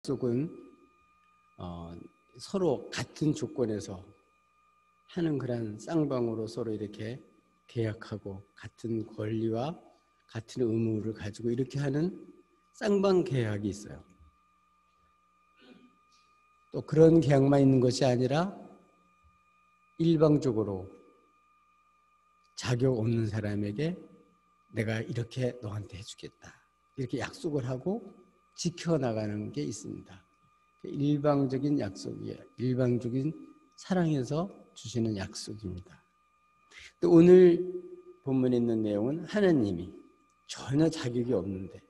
약속은 서로 같은 조건에서 하는 그런 쌍방으로 서로 이렇게 계약하고 같은 권리와 같은 의무를 가지고 이렇게 하는 쌍방 계약이 있어요. 또 그런 계약만 있는 것이 아니라 일방적으로 자격 없는 사람에게 내가 이렇게 너한테 해주겠다. 이렇게 약속을 하고 지켜나가는 게 있습니다. 일방적인 약속이에요. 일방적인 사랑에서 주시는 약속입니다. 또 오늘 본문에 있는 내용은 하나님이 전혀 자격이 없는데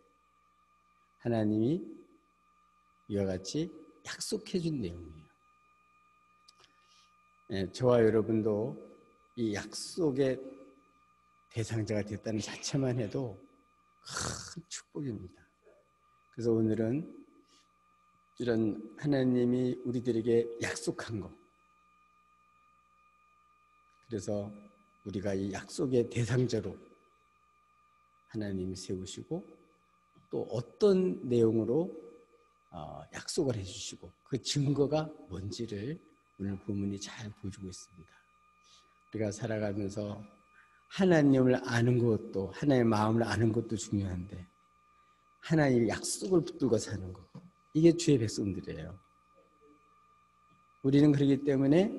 하나님이 이와 같이 약속해 준 내용이에요. 저와 여러분도 이 약속의 대상자가 됐다는 자체만 해도 큰 축복입니다. 그래서 오늘은 이런 하나님이 우리들에게 약속한 것, 그래서 우리가 이 약속의 대상자로 하나님이 세우시고 또 어떤 내용으로 약속을 해주시고 그 증거가 뭔지를 오늘 본문이 잘 보여주고 있습니다. 우리가 살아가면서 하나님을 아는 것도 하나님의 마음을 아는 것도 중요한데 하나님의 약속을 붙들고 사는 것, 이게 주의 백성들이에요. 우리는 그렇기 때문에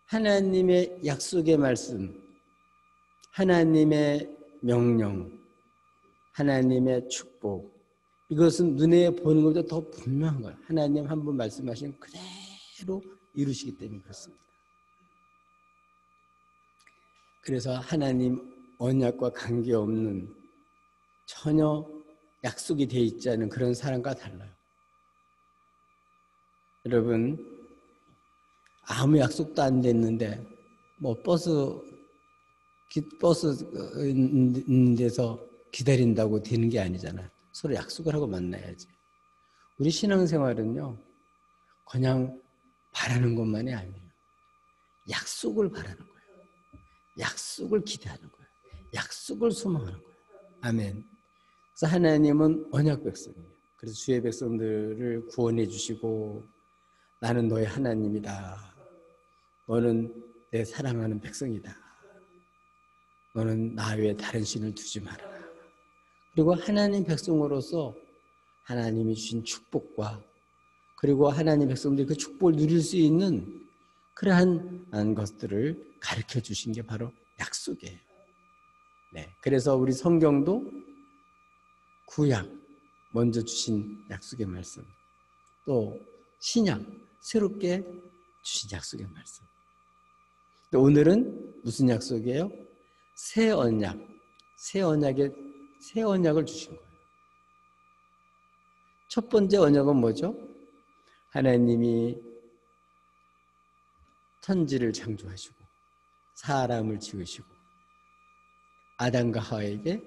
하나님의 약속의 말씀, 하나님의 명령, 하나님의 축복, 이것은 눈에 보이는 것보다 더 분명한 거예요. 하나님 한 번 말씀하시면 그대로 이루시기 때문에 그렇습니다. 그래서 하나님 언약과 관계없는 전혀 약속이 되어 있지 않은 그런 사람과 달라요. 여러분, 아무 약속도 안 됐는데 뭐 버스 있는 데서 기다린다고 되는 게 아니잖아요. 서로 약속을 하고 만나야지. 우리 신앙생활은요, 그냥 바라는 것만이 아니에요. 약속을 바라는 거예요. 약속을 기대하는 거예요. 약속을 소망하는 거예요. 아멘. 그래서 하나님은 언약 백성이에요. 그래서 주의 백성들을 구원해 주시고 나는 너의 하나님이다. 너는 내 사랑하는 백성이다. 너는 나 외에 다른 신을 두지 마라. 그리고 하나님 백성으로서 하나님이 주신 축복과 그리고 하나님 백성들이 그 축복을 누릴 수 있는 그러한 것들을 가르쳐 주신 게 바로 약속이에요. 네, 그래서 우리 성경도 구약 먼저 주신 약속의 말씀, 또 신약 새롭게 주신 약속의 말씀. 또 오늘은 무슨 약속이에요? 새 언약, 새 언약을 주신 거예요. 첫 번째 언약은 뭐죠? 하나님이 천지를 창조하시고 사람을 지으시고 아담과 하와에게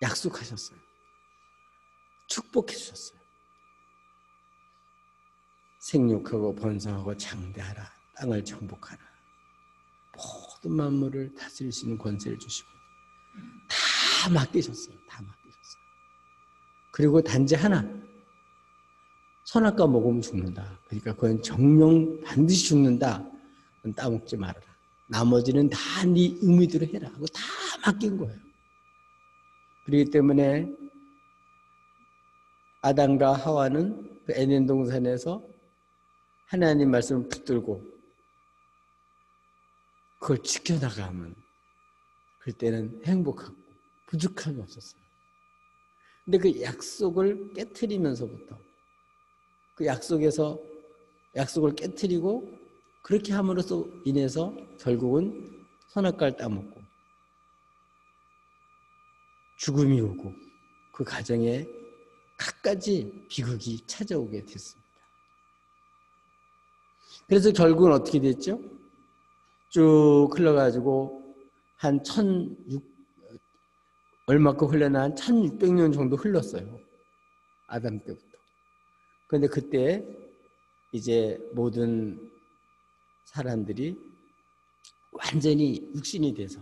약속하셨어요. 축복해 주셨어요. 생육하고 번성하고 장대하라. 땅을 정복하라. 모든 만물을 다스릴 수 있는 권세를 주시고 다 맡기셨어요. 다 맡기셨어요. 그리고 단지 하나, 선악과 먹으면 죽는다. 그러니까 그건 정령 반드시 죽는다. 그건 따먹지 말아라. 나머지는 다 네 의미대로 해라 하고 다 맡긴 거예요. 그렇기 때문에 아담과 하와는 그 에덴 동산에서 하나님 말씀을 붙들고 그걸 지켜나가면 그때는 행복하고 부족함이 없었어요. 근데 그 약속을 깨트리면서부터 그 약속을 깨트리고 그렇게 함으로써 인해서 결국은 선악과를 따먹고 죽음이 오고 그 가정에 갖가지 비극이 찾아오게 됐습니다. 그래서 결국은 어떻게 됐죠? 쭉 흘러가지고 한 얼마큼 흘러나 한 1600년 정도 흘렀어요. 아담 때부터. 그런데 그때 이제 모든 사람들이 완전히 육신이 돼서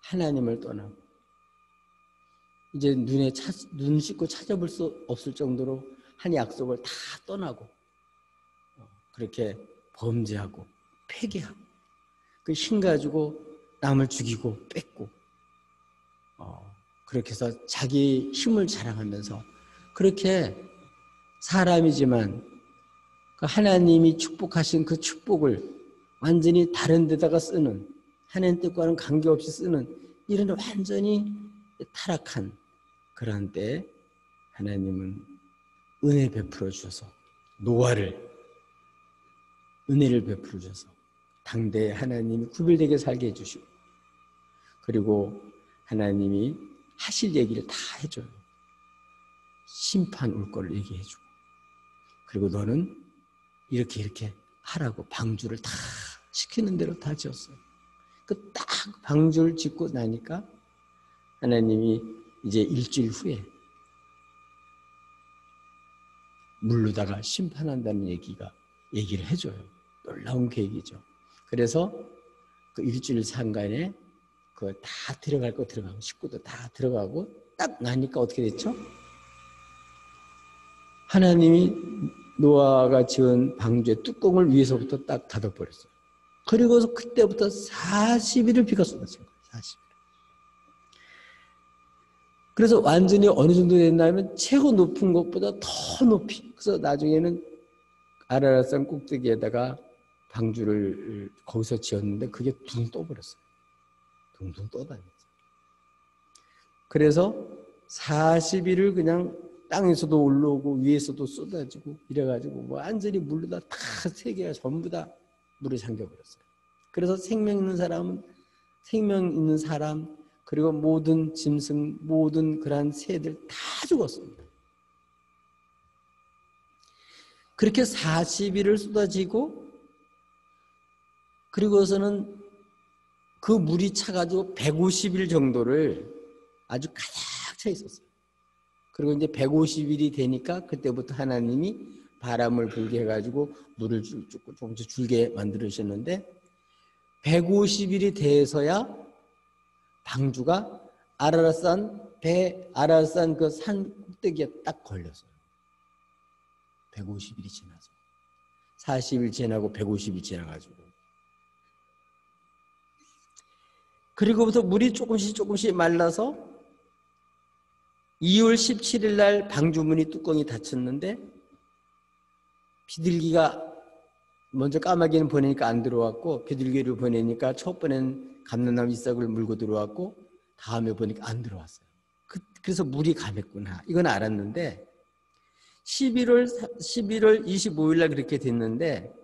하나님을 떠나고 이제 눈 씻고 찾아볼 수 없을 정도로 한 약속을 다 떠나고 그렇게 범죄하고 폐기하고 그 힘 가지고 남을 죽이고 뺏고 그렇게 해서 자기 힘을 자랑하면서 그렇게 사람이지만 그 하나님이 축복하신 그 축복을 완전히 다른 데다가 쓰는 하나님 뜻과는 관계없이 쓰는 이런 완전히 타락한 그런 때 하나님은 은혜 베풀어 주셔서 노아를 은혜를 베풀어 주셔서 당대에 하나님이 구별되게 살게 해주시고 그리고 하나님이 하실 얘기를 다 해줘요. 심판 올 거를 얘기해주고 그리고 너는 이렇게 하라고 방주를 다 시키는 대로 다 지었어요. 그 딱 방주를 짓고 나니까 하나님이 이제 일주일 후에 물로다가 심판한다는 얘기를 해줘요. 놀라운 계획이죠. 그래서 그 일주일 상간에 그 다 들어갈 거 들어가고 식구도 다 들어가고 딱 나니까 어떻게 됐죠? 하나님이 노아가 지은 방주의 뚜껑을 위에서부터 딱 닫아버렸어요. 그리고서 그때부터 40일을 비가 쏟아진 거예요. 40일. 그래서 완전히 어느 정도 됐냐면 최고 높은 것보다 더 높이. 그래서 나중에는 아라랏산 꼭대기에다가 방주를 거기서 지었는데 그게 둥 떠버렸어요. 둥둥 떠다녔어요. 그래서 40일을 그냥 땅에서도 올라오고 위에서도 쏟아지고 이래가지고 완전히 물로 다 세계가 전부 다 물에 잠겨버렸어요. 그래서 생명 있는 사람 그리고 모든 짐승 모든 그러한 새들 다 죽었습니다. 그렇게 40일을 쏟아지고 그리고서는 그 물이 차가지고 150일 정도를 아주 가득 차 있었어요. 그리고 이제 150일이 되니까 그때부터 하나님이 바람을 불게 해가지고 물을 조금씩 줄게 만들으셨는데 150일이 돼서야 방주가 아라랏산 그 산 꼭대기에 딱 걸렸어요. 150일이 지나서 40일 지나고 150일 지나가지고 그리고부터 물이 조금씩 말라서 2월 17일 날 방주문이 뚜껑이 닫혔는데 비둘기가 먼저 까마귀는 보내니까 안 들어왔고 비둘기를 보내니까 첫 번엔 감람나무 잎사귀를 물고 들어왔고 다음에 보니까 안 들어왔어요. 그래서 물이 감했구나. 이건 알았는데 11월 25일 날 그렇게 됐는데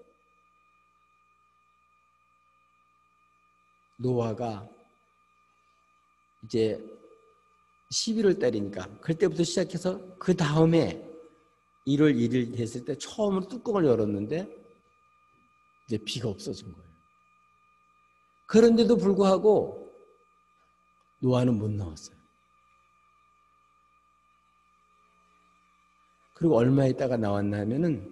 노아가 이제 11월 달이니까 그때부터 시작해서 그 다음에 1월 1일 됐을 때 처음으로 뚜껑을 열었는데 이제 비가 없어진 거예요. 그런데도 불구하고 노아는 못 나왔어요. 그리고 얼마 있다가 나왔나 하면은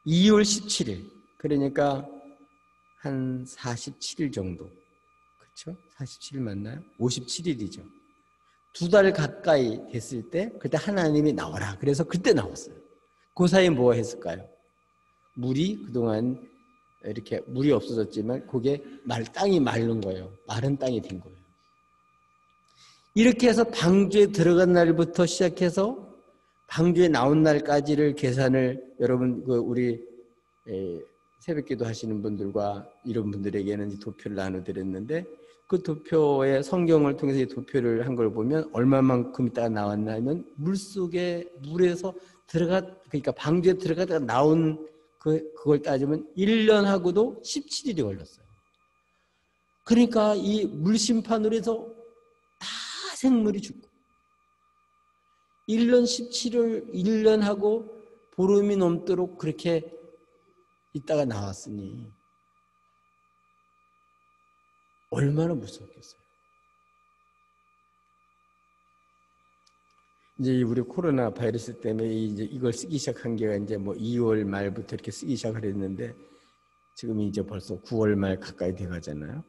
2월 17일 그러니까 한 47일 정도 그렇죠? 47일 맞나요? 57일이죠. 2달 가까이 됐을 때 그때 하나님이 나와라 그래서 그때 나왔어요. 그 사이에 뭐 했을까요? 물이 그동안 이렇게 물이 없어졌지만 그게 땅이 마른 거예요. 마른 땅이 된 거예요. 이렇게 해서 방주에 들어간 날부터 시작해서 방주에 나온 날까지를 계산을 여러분 우리 새벽기도 하시는 분들과 이런 분들에게는 도표를 나눠드렸는데 그 도표에 성경을 통해서 도표를 한 걸 보면 얼마만큼 있다가 나왔냐면 물에서 그러니까 방주에 들어가다가 나온 그걸 따지면 1년하고도 17일이 걸렸어요. 그러니까 이 물심판으로 해서 다 생물이 죽고 1년 17일 1년하고 보름이 넘도록 그렇게 있다가 나왔으니 얼마나 무섭겠어요. 이제 우리 코로나 바이러스 때문에 이제 이걸 쓰기 시작한 게 이제 뭐 2월 말부터 이렇게 쓰기 시작을 했는데 지금 이제 벌써 9월 말 가까이 돼 가잖아요.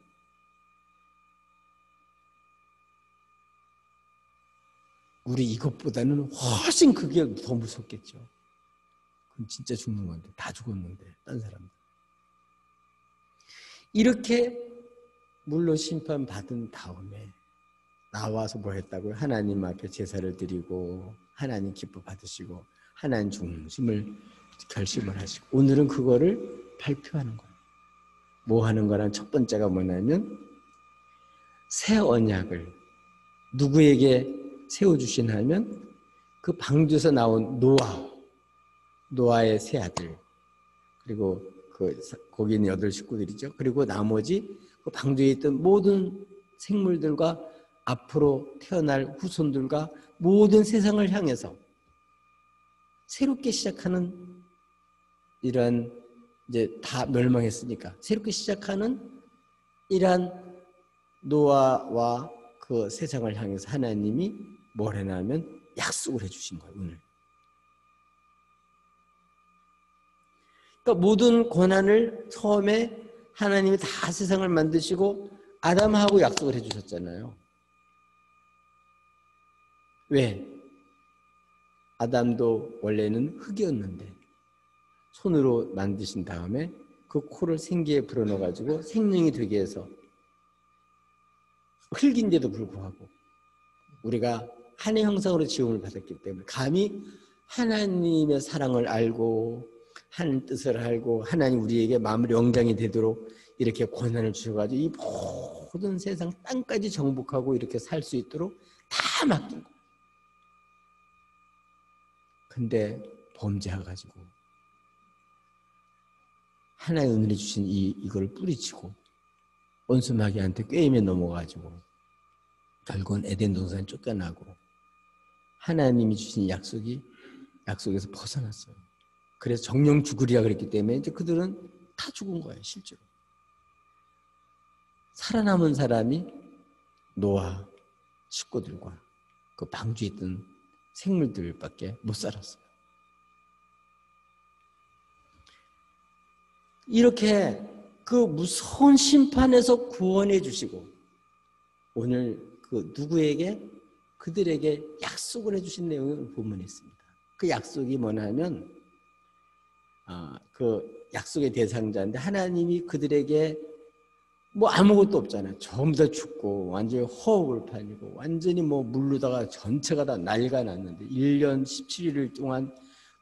우리 이것보다는 훨씬 그게 더 무섭겠죠. 그럼 진짜 죽는 건데, 다 죽었는데, 딴 사람들. 이렇게 물로 심판받은 다음에 나와서 뭐 했다고요? 하나님 앞에 제사를 드리고 하나님 기뻐 받으시고 하나님 중심을 결심을 하시고 오늘은 그거를 발표하는 거예요. 뭐 하는 거란 첫 번째가 뭐냐면 새 언약을 누구에게 세워주시나 하면 그 방주에서 나온 노아의 세 아들 그리고 거기 있는 8 식구들이죠. 그리고 나머지 그 방주에 있던 모든 생물들과 앞으로 태어날 후손들과 모든 세상을 향해서 새롭게 시작하는 이러한 이제 다 멸망했으니까 새롭게 시작하는 이러한 노아와 그 세상을 향해서 하나님이 뭘 해나면 약속을 해주신 거예요. 오늘. 그러니까 모든 고난을 처음에 하나님이 다 세상을 만드시고 아담하고 약속을 해주셨잖아요. 왜? 아담도 원래는 흙이었는데 손으로 만드신 다음에 그 코를 생기에 불어넣어가지고 생명이 되게 해서 흙인데도 불구하고 우리가 하나님의 형상으로 지음을 받았기 때문에 감히 하나님의 사랑을 알고 하나님 뜻을 알고 하나님 우리에게 마음의 영장이 되도록 이렇게 권한을 주셔가지고 이 모든 세상 땅까지 정복하고 이렇게 살 수 있도록 다 맡긴 거예요. 근데 범죄해가지고 하나의 은혜를 주신 이걸 뿌리치고 원수마귀한테 꾀임에 넘어가지고 결국은 에덴 동산에 쫓겨나고 하나님이 주신 약속에서 벗어났어요. 그래서 정령 죽으리라 그랬기 때문에 이제 그들은 다 죽은 거예요, 실제로. 살아남은 사람이 노아 식구들과 그 방주에 있던 생물들밖에 못 살았어요. 이렇게 그 무서운 심판에서 구원해 주시고 오늘 그 누구에게 그들에게 약속을 해주신 내용을 본문에 있습니다. 그 약속이 뭐냐면 그 약속의 대상자인데 하나님이 그들에게 뭐 아무것도 없잖아요. 전부 다 죽고 완전히 허허벌판이고 완전히 뭐 물로다가 전체가 다 난리가 났는데 1년 17일 동안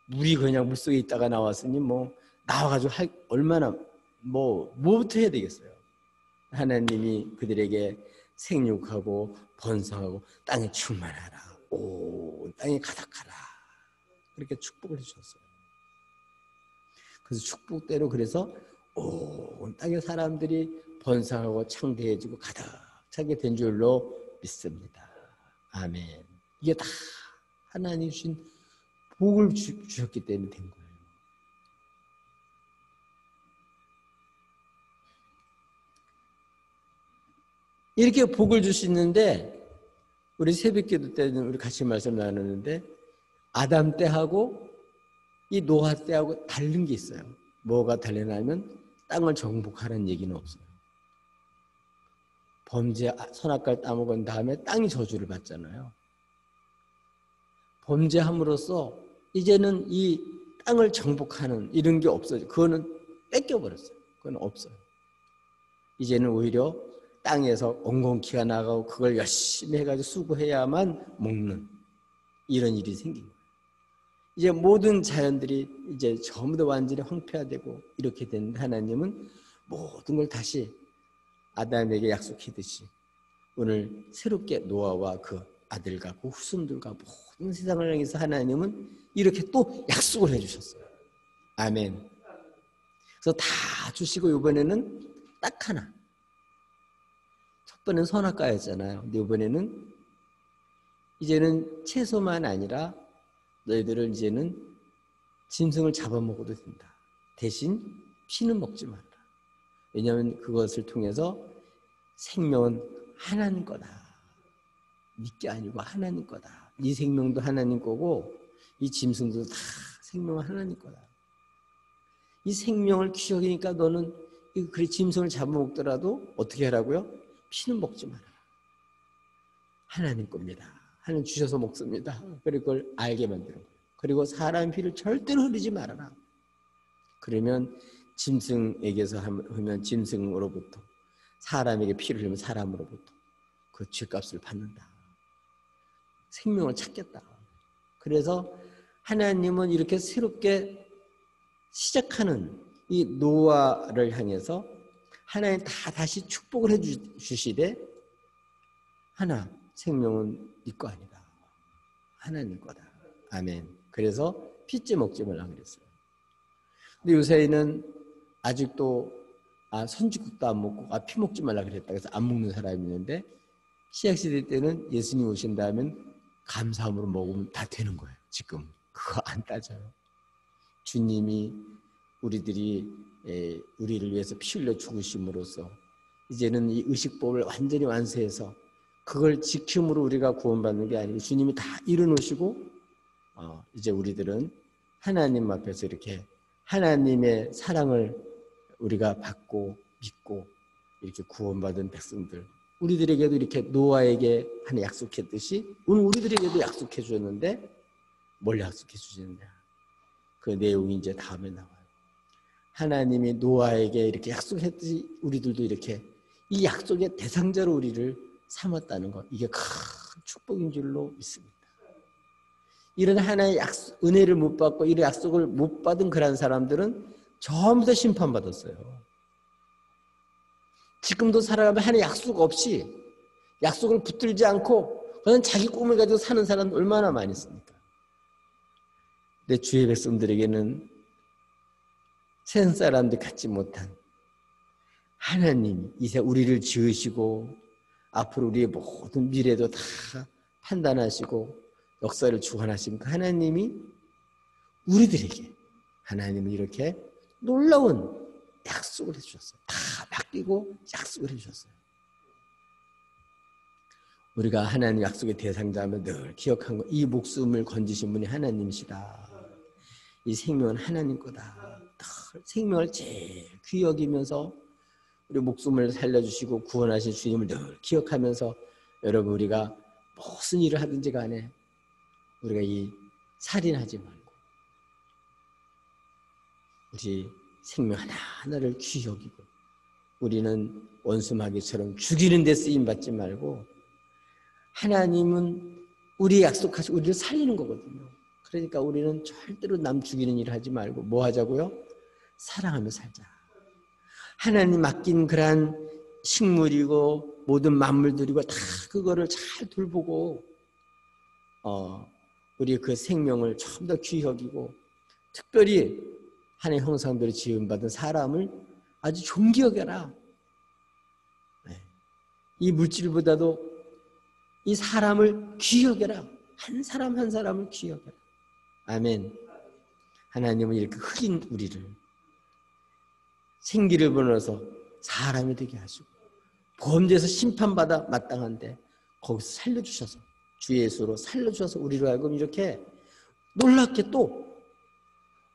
물이 그냥 물속에 있다가 나왔으니 뭐 나와가지고 얼마나 뭐부터 해야 되겠어요. 하나님이 그들에게 생육하고 번성하고 땅에 충만하라. 온 땅에 가득하라. 그렇게 축복을 해주셨어요. 그래서 축복대로 그래서 온 땅의 사람들이 번성하고 창대해지고 가득 차게 된 줄로 믿습니다. 아멘. 이게 다 하나님 주신 복을 주셨기 때문에 된 거예요. 이렇게 복을 주시는데 우리 새벽기도 때는 우리 같이 말씀 나누는데 아담 때하고 이 노아 때하고 다른 게 있어요. 뭐가 다르냐면 땅을 정복하라는 얘기는 없어요. 범죄 선악과를 따먹은 다음에 땅이 저주를 받잖아요. 범죄함으로써 이제는 이 땅을 정복하는 이런 게 없어요. 그거는 뺏겨버렸어요. 그건 없어요. 이제는 오히려 땅에서 엉겅퀴가 나가고 그걸 열심히 해가지고 수고해야만 먹는 이런 일이 생긴 거예요. 이제 모든 자연들이 이제 전부 다 완전히 황폐화되고 이렇게 된 하나님은 모든 걸 다시 아담에게 약속했듯이 오늘 새롭게 노아와 그 아들과 그 후손들과 모든 세상을 향해서 하나님은 이렇게 또 약속을 해주셨어요. 아멘. 그래서 다 주시고 이번에는 딱 하나. 첫 번은 선악과였잖아요. 근데 이번에는 이제는 채소만 아니라 너희들을 이제는 짐승을 잡아먹어도 된다. 대신 피는 먹지 말라. 왜냐하면 그것을 통해서 생명은 하나님 거다. 믿게 아니고 하나님 거다. 이 생명도 하나님 거고 이 짐승도 다 생명은 하나님 거다. 이 생명을 귀여기니까 너는 그래 짐승을 잡아먹더라도 어떻게 하라고요? 피는 먹지 마라. 하나님 겁니다. 하나님 주셔서 먹습니다. 그리고 그걸 알게 만드는 거예요. 그리고 사람의 피를 절대로 흐르지 말아라. 그러면 짐승에게서 하면 짐승으로부터, 사람에게 피를 흘리면 사람으로부터 그 죄값을 받는다. 생명을 찾겠다. 그래서 하나님은 이렇게 새롭게 시작하는 이 노아를 향해서 하나님 다시 축복을 해주시되, 하나, 생명은 네 거 아니다. 하나님 거다. 아멘. 그래서 피째 먹지 말라고 그랬어요. 근데 요새는 아직도 선지국도 안 먹고 피 먹지 말라 그랬다 그래서 안 먹는 사람이 있는데, 신약시대 때는 예수님 오신 다음엔 감사함으로 먹으면 다 되는 거예요. 지금 그거 안 따져요. 주님이 우리를 위해서 피 흘려 죽으심으로써 이제는 이 의식법을 완전히 완수해서 그걸 지킴으로 우리가 구원받는 게 아니고 주님이 다 이루놓으시고 이제 우리들은 하나님 앞에서 이렇게 하나님의 사랑을 우리가 받고 믿고 이렇게 구원받은 백성들, 우리들에게도 이렇게 노아에게 하나 약속했듯이 오늘 우리들에게도 약속해 주셨는데, 뭘 약속해 주시느냐, 그 내용이 이제 다음에 나와요. 하나님이 노아에게 이렇게 약속했듯이 우리들도 이렇게 이 약속의 대상자로 우리를 삼았다는 것, 이게 큰 축복인 줄로 믿습니다. 이런 하나의 은혜를 못 받고 이런 약속을 못 받은 그런 사람들은 전부 다 심판받았어요. 지금도 살아가면 하나의 약속 없이, 약속을 붙들지 않고 그냥 자기 꿈을 가지고 사는 사람 얼마나 많이 있습니까? 근데 주의 백성들에게는 세상 사람들 갖지 못한 하나님이 이제 우리를 지으시고 앞으로 우리의 모든 미래도 다 판단하시고 역사를 주관하신 그 하나님이 우리들에게, 하나님은 이렇게 놀라운 약속을 해주셨어요. 다 맡기고 약속을 해주셨어요. 우리가 하나님 약속의 대상자면 늘 기억한 거, 이 목숨을 건지신 분이 하나님이시다. 이 생명은 하나님 거다. 늘 생명을 제일 귀히 여기면서 우리 목숨을 살려주시고 구원하신 주님을 늘 기억하면서, 여러분 우리가 무슨 일을 하든지 간에 우리가 이 살인하지 말고 우리 생명 하나하나를 귀히 여기고, 우리는 원수마귀처럼 죽이는 데 쓰임받지 말고, 하나님은 우리 약속하시고 우리를 살리는 거거든요. 그러니까 우리는 절대로 남 죽이는 일을 하지 말고 뭐 하자고요? 사랑하며 살자. 하나님 맡긴 그러한 식물이고 모든 만물들이고 다 그거를 잘 돌보고 우리 그 생명을 좀 더 귀히 여기고, 특별히 하나님의 형상대로 지음받은 사람을 아주 존귀 여겨라. 이 물질보다도 이 사람을 귀히 여겨라. 한 사람 한 사람을 귀히 여겨라. 아멘. 하나님은 이렇게 흑인 우리를 생기를 불어서 사람이 되게 하시고 범죄에서 심판받아 마땅한데 거기서 살려주셔서, 주 예수로 살려주셔서 우리로 하여금 이렇게 놀랍게 또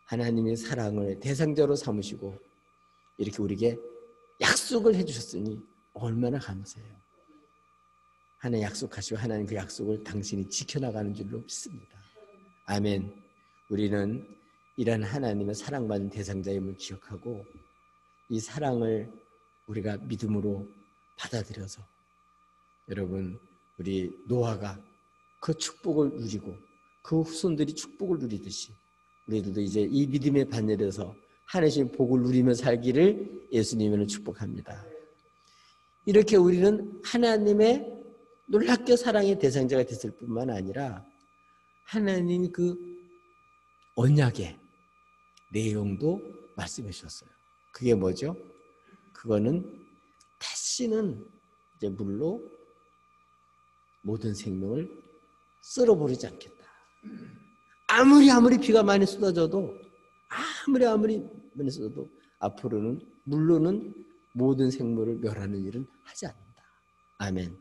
하나님의 사랑을 대상자로 삼으시고 이렇게 우리에게 약속을 해주셨으니 얼마나 감사해요. 하나님 약속하시고 하나님 그 약속을 당신이 지켜나가는 줄로 믿습니다. 아멘. 우리는 이런 하나님의 사랑받는 대상자임을 기억하고 이 사랑을 우리가 믿음으로 받아들여서, 여러분 우리 노아가 그 축복을 누리고 그 후손들이 축복을 누리듯이 우리들도 이제 이 믿음의 반열에서 하나님의 복을 누리며 살기를 예수님으로 축복합니다. 이렇게 우리는 하나님의 놀랍게 사랑의 대상자가 됐을 뿐만 아니라 하나님 그 언약의 내용도 말씀해 주셨어요. 그게 뭐죠? 그거는 다시는 이제 물로 모든 생명을 썰어버리지 않겠다. 아무리 비가 많이 쏟아져도, 아무리 많이 쏟아도 앞으로는 물로는 모든 생물을 멸하는 일은 하지 않는다. 아멘.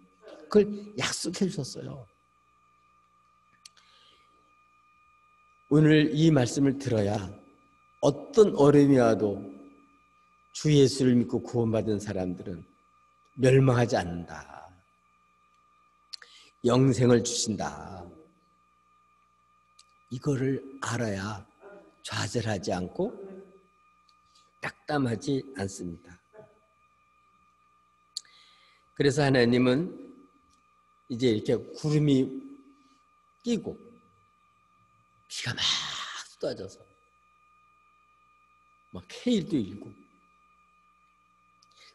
그걸 약속해 주셨어요. 오늘 이 말씀을 들어야 어떤 어려움이 와도 주 예수를 믿고 구원받은 사람들은 멸망하지 않는다. 영생을 주신다. 이거를 알아야 좌절하지 않고 낙담하지 않습니다. 그래서 하나님은 이제 이렇게 구름이 끼고 비가 막 쏟아져서 막 해일도 일고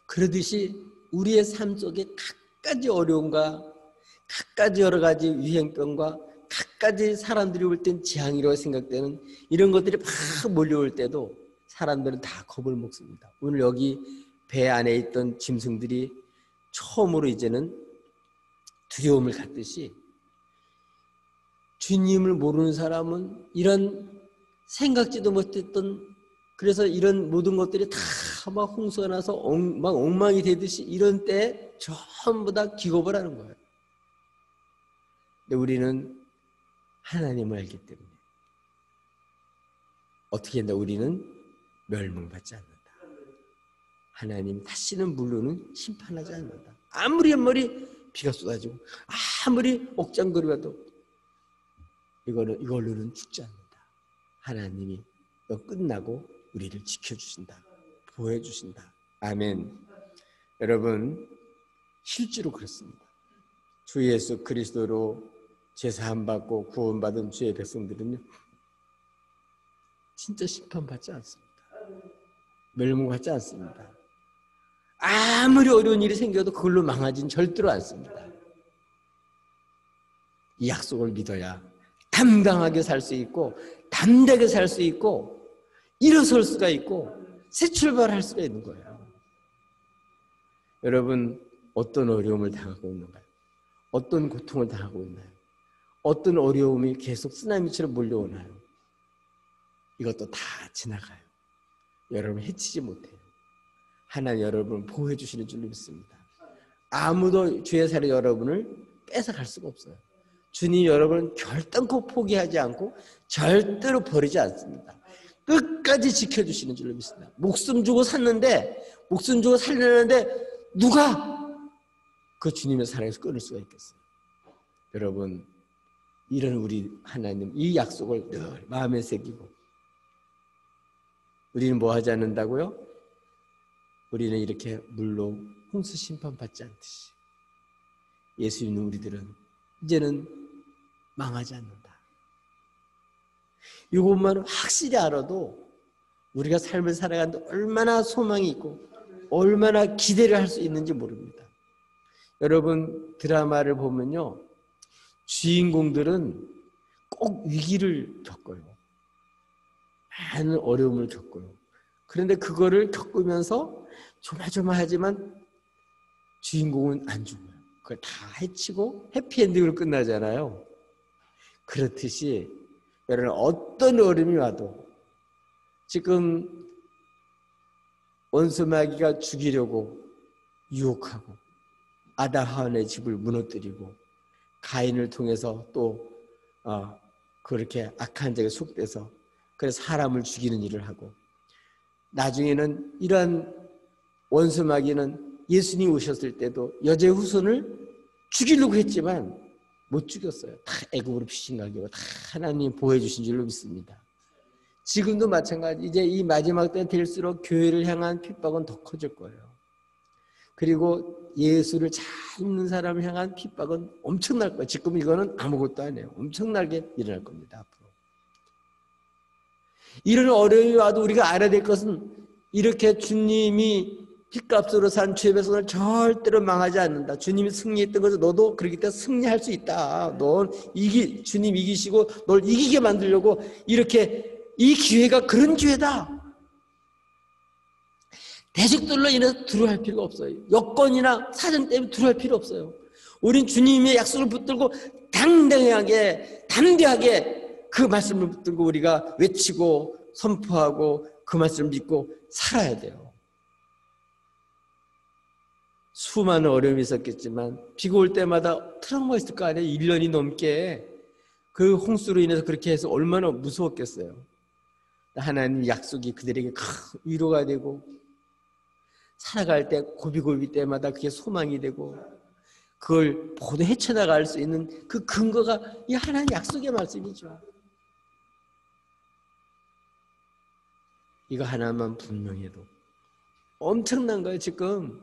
그러듯이 우리의 삶 속에 갖가지 어려움과 갖가지 여러 가지 유행병과 갖가지 사람들이 올 땐 재앙이라고 생각되는 이런 것들이 막 몰려올 때도 사람들은 다 겁을 먹습니다. 오늘 여기 배 안에 있던 짐승들이 처음으로 이제는 두려움을 갖듯이 주님을 모르는 사람은 이런 생각지도 못했던 그래서 이런 모든 것들이 다 막 홍수가 나서 막 엉망이 되듯이 이런 때에 전부 다 기겁을 하는 거예요. 근데 우리는 하나님을 알기 때문에 어떻게 한다? 우리는 멸망받지 않는다. 하나님 다시는 물로는 심판하지 않는다. 아무리 비가 쏟아지고 아무리 옥장거리가도 이걸로는 죽지 않는다. 하나님이 끝나고 우리를 지켜주신다. 보호해주신다. 아멘. 여러분 실제로 그렇습니다. 주 예수 그리스도로 제사함 받고 구원받은 주의 백성들은요 진짜 심판받지 않습니다. 멸망받지 않습니다. 아무리 어려운 일이 생겨도 그걸로 망하진 절대로 않습니다. 이 약속을 믿어야 담당하게 살 수 있고 담대하게 살 수 있고 일어설 수가 있고 새 출발할 수가 있는 거예요. 여러분 어떤 어려움을 당하고 있는가요? 어떤 고통을 당하고 있나요? 어떤 어려움이 계속 쓰나미처럼 몰려오나요? 이것도 다 지나가요. 여러분을 해치지 못해요. 하나님 여러분을 보호해 주시는 줄 믿습니다. 아무도 주의 살에 여러분을 뺏어갈 수가 없어요. 주님 여러분은 결단코 포기하지 않고 절대로 버리지 않습니다. 끝까지 지켜주시는 줄로 믿습니다. 목숨 주고 샀는데 목숨 주고 살려는데 누가 그 주님의 사랑에서 끊을 수가 있겠어요? 여러분 이런 우리 하나님 이 약속을 늘 마음에 새기고 우리는 뭐 하지 않는다고요? 우리는 이렇게 물로 홍수 심판 받지 않듯이 예수 있는 우리들은 이제는 망하지 않는다. 이것만 확실히 알아도 우리가 삶을 살아가는데 얼마나 소망이 있고 얼마나 기대를 할 수 있는지 모릅니다. 여러분 드라마를 보면요 주인공들은 꼭 위기를 겪어요. 많은 어려움을 겪어요. 그런데 그거를 겪으면서 조마조마하지만 주인공은 안 죽어요. 그걸 다 해치고 해피엔딩으로 끝나잖아요. 그렇듯이 여러분 어떤 어려움이 와도 지금 원수마귀가 죽이려고 유혹하고 아담 하와의 집을 무너뜨리고 가인을 통해서 또 그렇게 악한 적에 속돼서 그래서 사람을 죽이는 일을 하고 나중에는 이러한 원수마귀는 예수님이 오셨을 때도 여자의 후손을 죽이려고 했지만 못 죽였어요. 다 애굽으로 피신가기고 다 하나님 보호해 주신 줄로 믿습니다. 지금도 마찬가지. 이제 이 마지막 때 될수록 교회를 향한 핍박은 더 커질 거예요. 그리고 예수를 잘 믿는 사람을 향한 핍박은 엄청날 거예요. 지금 이거는 아무것도 아니에요. 엄청나게 일어날 겁니다. 앞으로. 이런 어려움이 와도 우리가 알아야 될 것은 이렇게 주님이 핏값으로 산 주의 백성을 절대로 망하지 않는다. 주님이 승리했던 것을 너도 그렇기 때문에 승리할 수 있다. 넌 주님 이기시고 널 이기게 만들려고 이렇게 이 기회가 그런 기회다. 대적들로 인해서 두려워할 필요가 없어요. 여건이나 사정 때문에 두려워할 필요 없어요. 우린 주님의 약속을 붙들고 당당하게 담대하게 그 말씀을 붙들고 우리가 외치고 선포하고 그 말씀을 믿고 살아야 돼요. 수많은 어려움이 있었겠지만 비가 올 때마다 트라우마가 있을 거 아니에요. 1년이 넘게 그 홍수로 인해서 그렇게 해서 얼마나 무서웠겠어요. 하나님 약속이 그들에게 큰 위로가 되고 살아갈 때 고비고비 때마다 그게 소망이 되고 그걸 모두 헤쳐나갈 수 있는 그 근거가 이 하나님 약속의 말씀이죠. 이거 하나만 분명해도 엄청난 거예요. 지금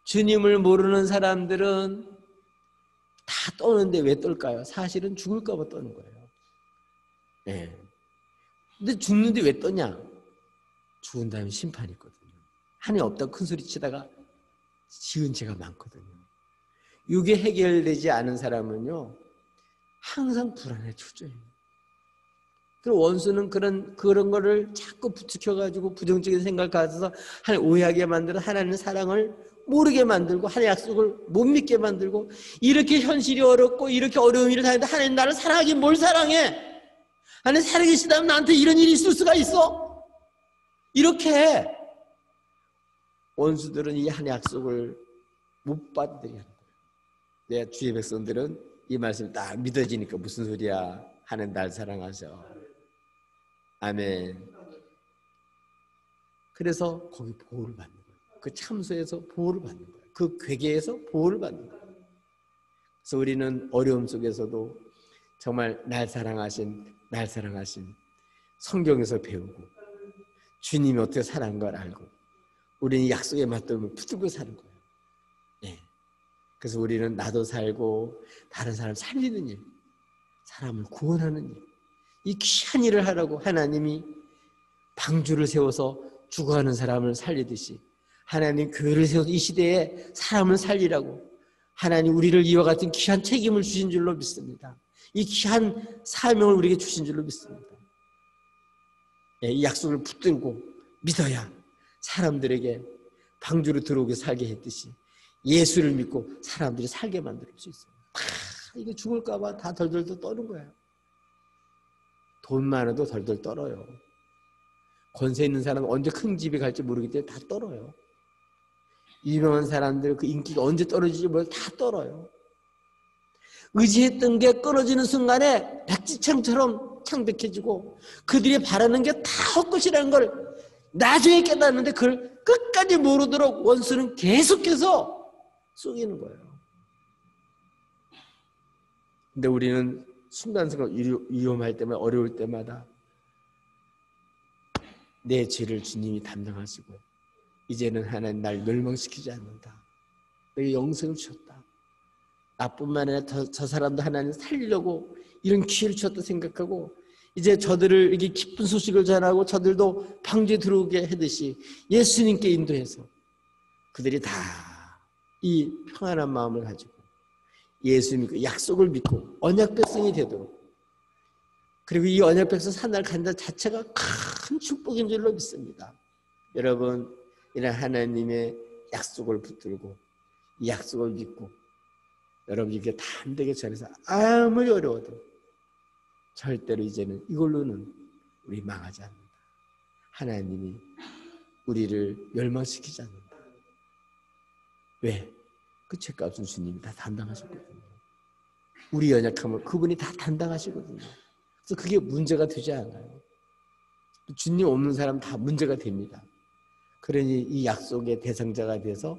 주님을 모르는 사람들은 다 떠는데 왜 떨까요? 사실은 죽을까 봐 떠는 거예요. 네. 근데 죽는데 왜 떠냐? 죽은 다음에 심판이 있거든요. 하나님 없다고 큰 소리 치다가 지은 죄가 많거든요. 이게 해결되지 않은 사람은요, 항상 불안에 초조해요. 그리고 원수는 그런 거를 자꾸 부추겨가지고 부정적인 생각을 가져서 하나님 오해하게 만들어 하나님의 사랑을 모르게 만들고 하나님의 약속을 못 믿게 만들고, 이렇게 현실이 어렵고 이렇게 어려운 일을 당했는데 하나님 나를 사랑하긴 뭘 사랑해? 하나님 살아계시다면 나한테 이런 일이 있을 수가 있어? 이렇게 원수들은 이 하나님의 약속을 못 받들게 하는 거예요. 내 주의 백성들은 이 말씀이 딱 믿어지니까 무슨 소리야? 하나님 날 사랑하셔. 아멘. 그래서 거기 보호를 받는 거예요. 그 참소에서 보호를 받는 거예요. 그 괴계에서 보호를 받는 거예요. 그래서 우리는 어려움 속에서도 정말 날 사랑하신 성경에서 배우고 주님이 어떻게 사랑한 걸 알고 우리는 약속에 맞들고 붙들고 사는 거예요. 네. 그래서 우리는 나도 살고 다른 사람 살리는 일, 사람을 구원하는 일, 이 귀한 일을 하라고 하나님이 방주를 세워서 죽어가는 사람을 살리듯이 하나님 교회를 세워서 이 시대에 사람을 살리라고 하나님 우리를 이와 같은 귀한 책임을 주신 줄로 믿습니다. 이 귀한 사명을 우리에게 주신 줄로 믿습니다. 이 약속을 붙들고 믿어야 사람들에게 방주로 들어오게 살게 했듯이 예수를 믿고 사람들이 살게 만들 수 있어요. 이거 죽을까 봐 다 덜덜 떠는 거예요. 돈 많아도 덜덜 떨어요. 권세 있는 사람은 언제 큰 집에 갈지 모르기 때문에 다 떨어요. 유명한 사람들 그 인기가 언제 떨어질지 몰라서 다 떨어요. 의지했던 게 끊어지는 순간에 백지창처럼 창백해지고 그들이 바라는 게 다 헛것이라는 걸 나중에 깨닫는데 그걸 끝까지 모르도록 원수는 계속해서 속이는 거예요. 근데 우리는 순간순간 위험할 때마다 어려울 때마다 내 죄를 주님이 담당하시고 이제는 하나님 날 멸망시키지 않는다. 내게 영생을 주셨다. 나뿐만 아니라 저 사람도 하나님 살리려고 이런 기회를 주셨다 생각하고 이제 저들을 이렇게 기쁜 소식을 전하고 저들도 방주에 들어오게 하듯이 예수님께 인도해서 그들이 다 이 평안한 마음을 가지고 예수 믿고 약속을 믿고 언약 백성이 되도록 그리고 이 언약 백성 산날 간다 자체가 큰 축복인 줄로 믿습니다. 여러분 이런 하나님의 약속을 붙들고 이 약속을 믿고 여러분 이렇게 담대하게 전해서 아무리 어려워도 절대로 이제는 이걸로는 우리 망하지 않는다. 하나님이 우리를 멸망시키지 않는다. 왜? 그 죄값은 주님이 다 담당하셨거든요. 우리 연약함을 그분이 다 담당하시거든요. 그래서 그게 문제가 되지 않아요. 주님 없는 사람 다 문제가 됩니다. 그러니 이 약속의 대상자가 돼서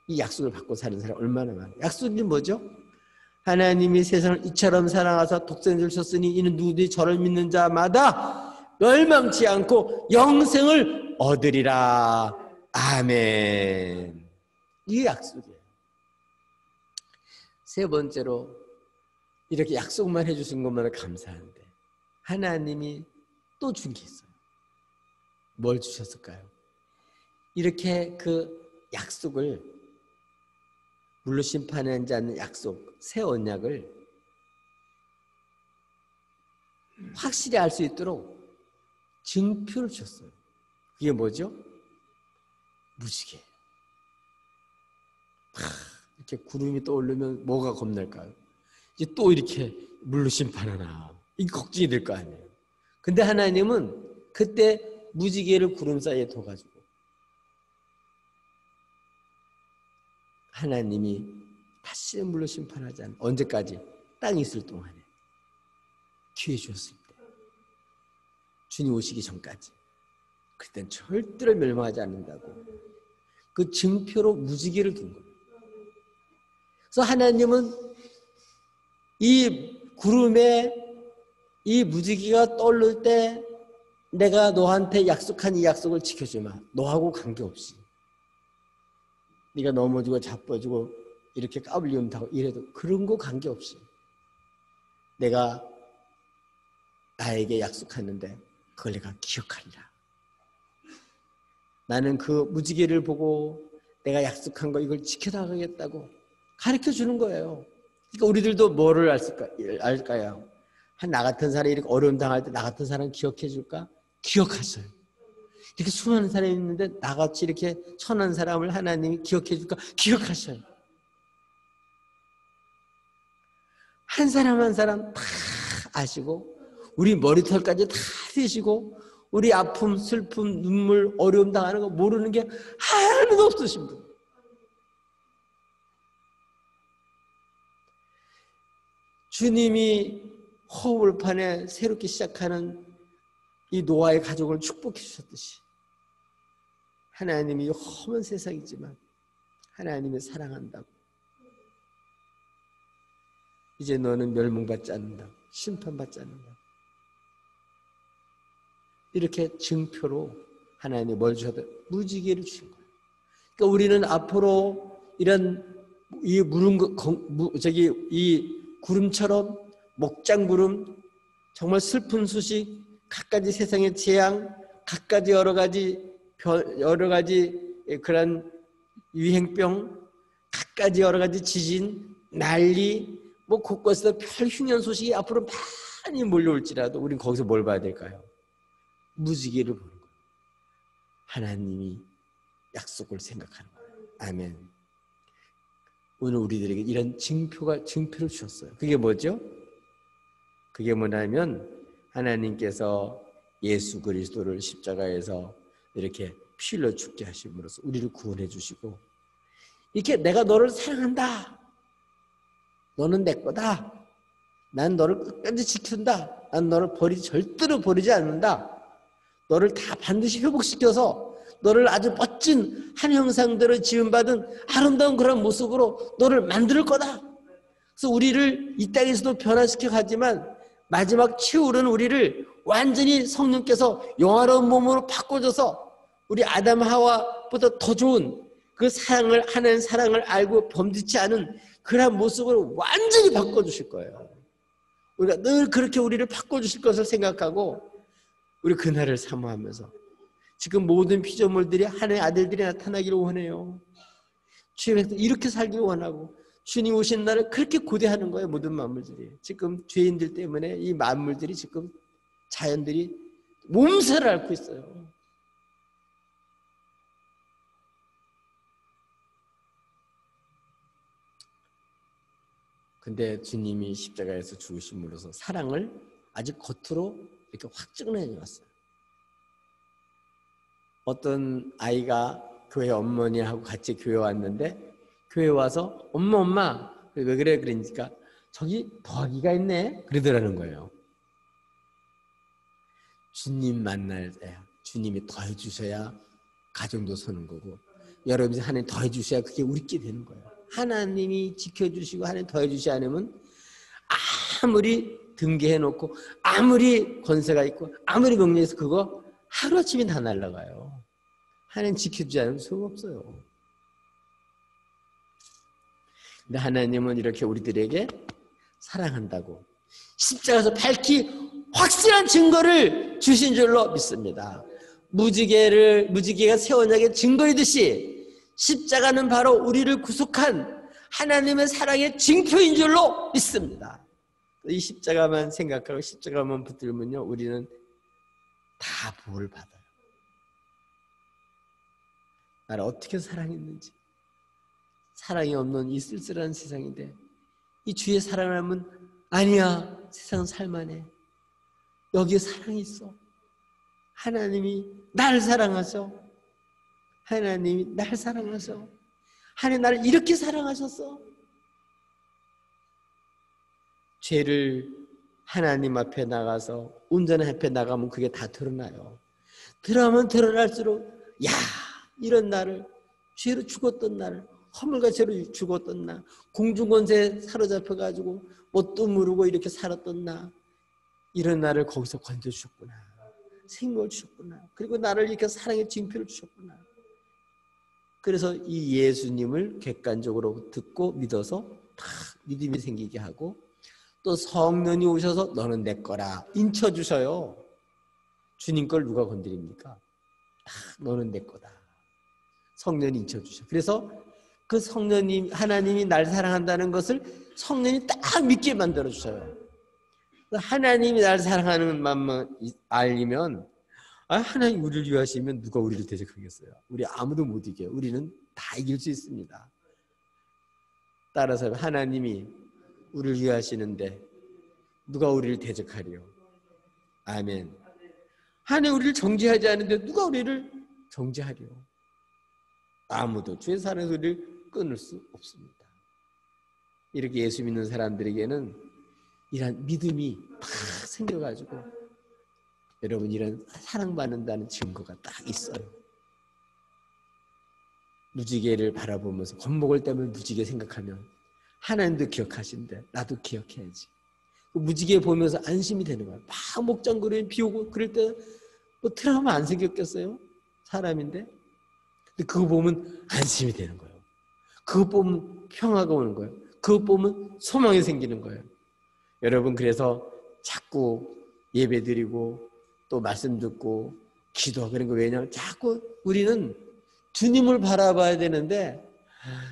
이 약속을 받고 사는 사람 얼마나 많아요. 약속이 뭐죠? 하나님이 세상을 이처럼 사랑하사 독생자를 주셨으니 이는 누구든지 저를 믿는 자마다 멸망치 않고 영생을 얻으리라. 아멘. 이 약속이에요. 세 번째로 이렇게 약속만 해주신 것만은 감사한데 하나님이 또 준 게 있어요. 뭘 주셨을까요? 이렇게 그 약속을 물로 심판하지 않는 약속, 새 언약을 확실히 알 수 있도록 증표를 주셨어요. 그게 뭐죠? 무지개. 이렇게 구름이 떠오르면 뭐가 겁날까요? 이제 또 이렇게 물로 심판하나. 이게 걱정이 될 거 아니에요. 근데 하나님은 그때 무지개를 구름 사이에 둬가지고 하나님이 다시는 물로 심판하지 않는 언제까지? 땅이 있을 동안에 기회 주었을 때 주님 오시기 전까지 그땐 절대로 멸망하지 않는다고 그 증표로 무지개를 둔 거예요. 그래서 하나님은 이 구름에 이 무지개가 떠오를 때 내가 너한테 약속한 이 약속을 지켜주마. 너하고 관계없이. 네가 넘어지고 자빠지고 이렇게 까불리움 타고 이래도 그런 거 관계없이 내가 나에게 약속했는데 그걸 내가 기억하리라. 나는 그 무지개를 보고 내가 약속한 거 이걸 지켜나가겠다고 가르쳐 주는 거예요. 그러니까 우리들도 뭐를 알까요? 나 같은 사람이 이렇게 어려움 당할 때 나 같은 사람 기억해 줄까? 기억하세요. 이렇게 수많은 사람이 있는데 나같이 이렇게 천한 사람을 하나님이 기억해 줄까? 기억하셔요. 한 사람 한 사람 다 아시고 우리 머리털까지 다 세시고 우리 아픔, 슬픔, 눈물, 어려움 당하는 거 모르는 게 하나도 없으신 분. 주님이 허울판에 새롭게 시작하는 이 노아의 가족을 축복해 주셨듯이 하나님이 험한 세상이지만 하나님이 사랑한다고 이제 너는 멸망받지 않는다. 심판받지 않는다. 이렇게 증표로 하나님이 뭘 주셔도 무지개를 주신 거예요. 그러니까 우리는 앞으로 이런 이 이 구름처럼 목장구름 정말 슬픈 소식, 갖가지 세상의 재앙, 갖가지 여러 가지 그런 유행병, 갖가지 여러 가지 지진, 난리, 뭐 곳곳에서 별 흉년 소식이 앞으로 많이 몰려올지라도 우리는 거기서 뭘 봐야 될까요? 무지개를 보는 거예요. 하나님이 약속을 생각하는 거예요. 아멘. 오늘 우리들에게 이런 증표를 주셨어요. 그게 뭐죠? 그게 뭐냐면 하나님께서 예수 그리스도를 십자가에서 이렇게 피 흘려 죽게 하심으로써 우리를 구원해 주시고 이렇게 내가 너를 사랑한다. 너는 내 거다. 난 너를 끝까지 지킨다. 난 너를 절대로 버리지 않는다. 너를 다 반드시 회복시켜서 너를 아주 멋진 한 형상대로 지음받은 아름다운 그런 모습으로 너를 만들 거다. 그래서 우리를 이 땅에서도 변화시켜 가지만 마지막 최후로는 우리를 완전히 성령께서 영화로운 몸으로 바꿔줘서 우리 아담 하와보다 더 좋은 그 사랑을 하는 사랑을 알고 범죄치 않은 그런 모습으로 완전히 바꿔주실 거예요. 우리가 늘 그렇게 우리를 바꿔주실 것을 생각하고 우리 그날을 사모하면서 지금 모든 피조물들이 하나님의 아들들이 나타나기를 원해요. 주님의 이렇게 살기를 원하고 주님 오신 날을 그렇게 고대하는 거예요. 모든 만물들이. 지금 죄인들 때문에 이 만물들이 지금 자연들이 몸살을 앓고 있어요. 근데 주님이 십자가에서 죽으심으로써 사랑을 아주 겉으로 이렇게 확증해 왔어요. 어떤 아이가 교회 어머니하고 같이 교회 왔는데 교회 와서 엄마 왜 그래? 그러니까 저기 더하기가 있네 그러더라는 거예요. 주님 만날 때 주님이 더해 주셔야 가정도 서는 거고 여러분이 하나님 더해 주셔야 그게 우리끼리 되는 거예요. 하나님이 지켜주시고 하나님 더해 주시지 않으면 아무리 등계해놓고 아무리 권세가 있고 아무리 명령해서 그거 하루아침에 다 날아가요. 하나님 지켜주지 않으면 소용없어요. 근데 하나님은 이렇게 우리들에게 사랑한다고 십자가에서 밝히 확실한 증거를 주신 줄로 믿습니다. 무지개가 새 언약의 증거이듯이 십자가는 바로 우리를 구속한 하나님의 사랑의 징표인 줄로 믿습니다. 이 십자가만 생각하고 십자가만 붙들면요 우리는 다 복을 받아요. 나를 어떻게 사랑했는지. 사랑이 없는 이 쓸쓸한 세상인데 이 주의 사랑을 하면 아니야 세상은 살만해. 여기에 사랑이 있어. 하나님이 날 사랑하셔. 하나님이 날 사랑하셔. 하나님 나를 이렇게 사랑하셨어. 죄를 하나님 앞에 나가서 온전한 앞에 나가면 그게 다 드러나요. 드러나면 드러날수록 야 이런 나를 죄로 죽었던 나를 허물같이로 죽었던 나, 공중권세에 사로잡혀가지고 뭣도 모르고 이렇게 살았던 나, 이런 나를 거기서 건져주셨구나. 생명을 주셨구나. 그리고 나를 이렇게 사랑의 징표를 주셨구나. 그래서 이 예수님을 객관적으로 듣고 믿어서 다 믿음이 생기게 하고, 또 성령이 오셔서 너는 내 거라 인쳐주셔요. 주님 걸 누가 건드립니까? 너는 내 거다. 성령이 인쳐주셔. 그래서 그 성령님, 하나님이 날 사랑한다는 것을 성령이 딱 믿게 만들어주셔요. 하나님이 날 사랑하는 마음만 알리면, 하나님 우리를 위하시면 누가 우리를 대적하겠어요? 우리 아무도 못 이겨요. 우리는 다 이길 수 있습니다. 따라서 하나님이 우리를 위하시는데 누가 우리를 대적하리요? 아멘. 하나님 우리를 정죄하지 않는데 누가 우리를 정죄하리요? 아무도. 주의 사랑에서 우리를 끊을 수 없습니다. 이렇게 예수 믿는 사람들에게는 이런 믿음이 팍 생겨가지고, 여러분 이런 사랑받는다는 증거가 딱 있어요. 무지개를 바라보면서 겉목을 때문에 무지개 생각하면 하나님도 기억하신대. 나도 기억해야지. 그 무지개 보면서 안심이 되는 거야. 막 목장구름이 비 오고 그럴 때 뭐 트라우마 안 생겼겠어요? 사람인데. 근데 그거 보면 안심이 되는 거예요. 그거 보면 평화가 오는 거예요. 그거 보면 소망이 생기는 거예요. 여러분, 그래서 자꾸 예배 드리고 또 말씀 듣고 기도하고 그런 거 왜냐하면 자꾸 우리는 주님을 바라봐야 되는데,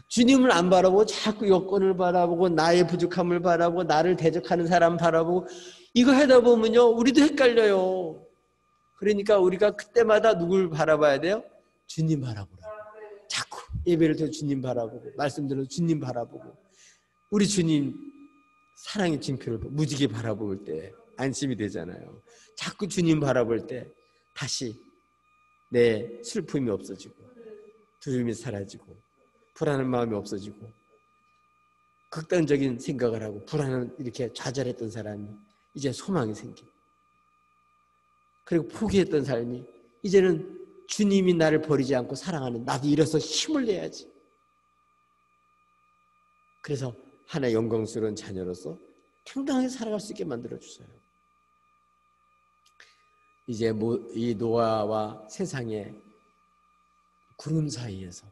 주님을 안 바라보고 자꾸 여건을 바라보고 나의 부족함을 바라보고 나를 대적하는 사람 바라보고 이거 하다 보면요 우리도 헷갈려요. 그러니까 우리가 그때마다 누굴 바라봐야 돼요? 주님 바라보라. 자꾸 예배를 드려 주님 바라보고 말씀 들어 주님 바라보고, 우리 주님 사랑의 징표를 무지개 바라볼 때 안심이 되잖아요. 자꾸 주님 바라볼 때 다시 내 슬픔이 없어지고 두려움이 사라지고 불안한 마음이 없어지고, 극단적인 생각을 하고 불안한 이렇게 좌절했던 사람이 이제 소망이 생기고, 그리고 포기했던 삶이 이제는 주님이 나를 버리지 않고 사랑하는 나도 일어서 힘을 내야지. 그래서 하나의 영광스러운 자녀로서 당당하게 살아갈 수 있게 만들어주세요. 이제 이 노아와 세상의 구름 사이에서,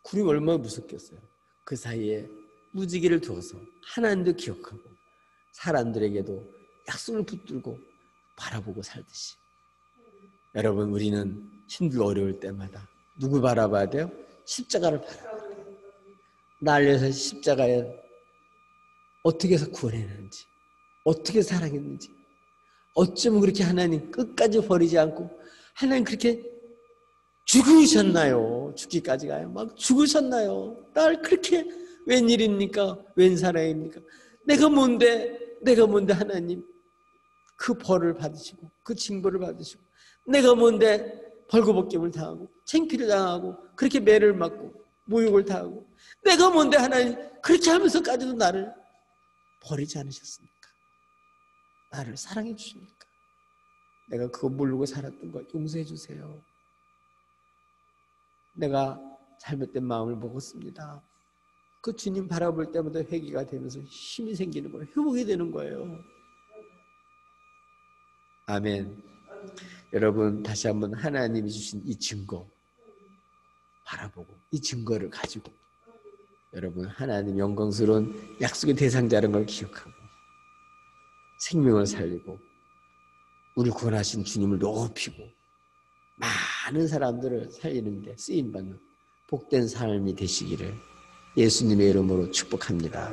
구름이 얼마나 무섭겠어요. 그 사이에 무지개를 두어서 하나님도 기억하고 사람들에게도 약속을 붙들고 바라보고 살듯이, 여러분 우리는 힘들고 어려울 때마다 누구 바라봐야 돼요? 십자가를 바라봐야 돼요. 날 위해서 십자가에 어떻게 해서 구원했는지, 어떻게 사랑했는지, 어쩌면 그렇게 하나님 끝까지 버리지 않고, 하나님 그렇게 죽으셨나요? 죽기까지 가요. 막 죽으셨나요? 날 그렇게 웬일입니까? 웬 사랑입니까? 내가 뭔데 하나님 그 벌을 받으시고 그 징벌을 받으시고, 내가 뭔데 벌거벗김을 당하고 창피를 당하고 그렇게 매를 맞고 모욕을 당하고, 내가 뭔데 하나님 그렇게 하면서까지도 나를 버리지 않으셨습니까? 나를 사랑해 주십니까? 내가 그거 모르고 살았던 거 용서해 주세요. 내가 잘못된 마음을 먹었습니다. 그 주님 바라볼 때마다 회개가 되면서 힘이 생기는 거예요. 회복이 되는 거예요. 아멘. 여러분 다시 한번 하나님이 주신 이 증거 바라보고 이 증거를 가지고 여러분 하나님 영광스러운 약속의 대상자라는 걸 기억하고 생명을 살리고 우리를 구원하신 주님을 높이고 많은 사람들을 살리는 데 쓰임받는 복된 삶이 되시기를 예수님의 이름으로 축복합니다.